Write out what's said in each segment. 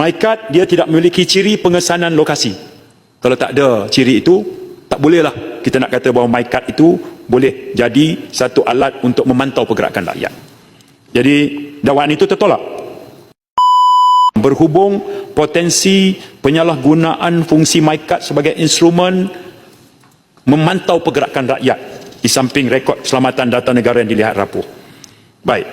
MyKad dia tidak memiliki ciri pengesanan lokasi. Kalau tak ada ciri itu, tak bolehlah kita nak kata bahawa MyKad itu boleh jadi satu alat untuk memantau pergerakan rakyat. Jadi dakwaan itu tertolak. Berhubung potensi penyalahgunaan fungsi MyKad sebagai instrumen memantau pergerakan rakyat di samping rekod keselamatan data negara yang dilihat rapuh. Baik,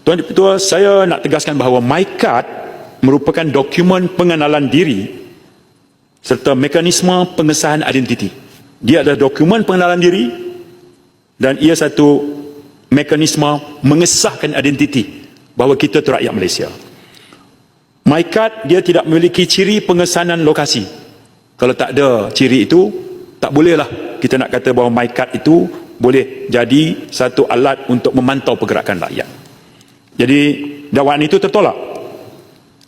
Tuan Ketua, saya nak tegaskan bahawa MyKad merupakan dokumen pengenalan diri serta mekanisme pengesahan identiti. Dia adalah dokumen pengenalan diri dan ia satu mekanisme mengesahkan identiti bahawa kita itu rakyat Malaysia. MyKad dia tidak memiliki ciri pengesanan lokasi. Kalau tak ada ciri itu, tak bolehlah kita nak kata bahawa MyKad itu boleh jadi satu alat untuk memantau pergerakan rakyat. Jadi dakwaan itu tertolak.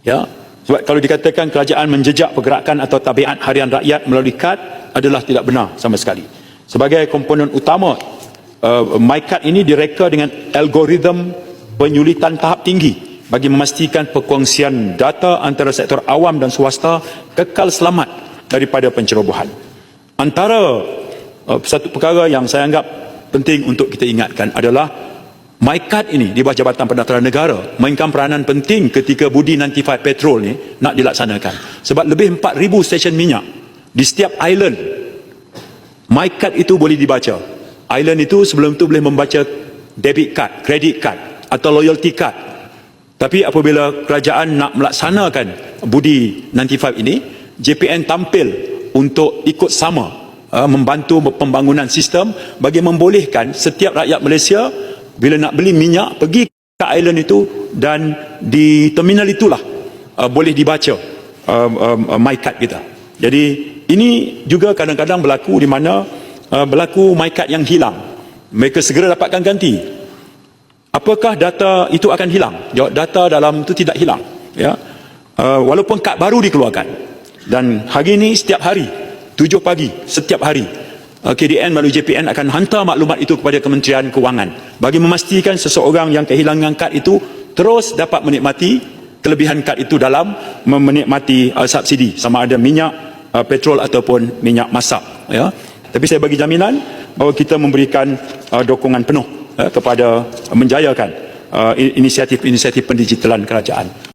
Ya, sebab kalau dikatakan kerajaan menjejak pergerakan atau tabiat harian rakyat melalui kad adalah tidak benar sama sekali. Sebagai komponen utama, MyKad ini direka dengan algoritma penyulitan tahap tinggi bagi memastikan perkongsian data antara sektor awam dan swasta kekal selamat daripada pencerobohan. Antara satu perkara yang saya anggap penting untuk kita ingatkan adalah MyKad ini di bawah Jabatan Pendaftaran Negara mainkan peranan penting ketika Budi 95 petrol ni nak dilaksanakan. Sebab lebih 4,000 stesen minyak di setiap island, MyKad itu boleh dibaca. Island itu sebelum itu boleh membaca debit card, credit card atau loyalty card. Tapi apabila kerajaan nak melaksanakan Budi 95 ini, JPN tampil untuk ikut sama membantu pembangunan sistem bagi membolehkan setiap rakyat Malaysia bila nak beli minyak pergi ke island itu dan di terminal itulah boleh dibaca MyKad kita. Jadi ini juga kadang-kadang berlaku di mana berlaku MyKad yang hilang. Mereka segera dapatkan ganti. Apakah data itu akan hilang? Jawab, data dalam itu tidak hilang. Ya, walaupun kad baru dikeluarkan. Dan hari ini setiap hari 7 pagi setiap hari KDN melalui JPN akan hantar maklumat itu kepada Kementerian Kewangan bagi memastikan seseorang yang kehilangan kad itu terus dapat menikmati kelebihan kad itu dalam menikmati subsidi sama ada minyak, petrol ataupun minyak masak. Ya. Tapi saya bagi jaminan bahawa kita memberikan dukungan penuh kepada menjayakan inisiatif-inisiatif pendigitalan kerajaan.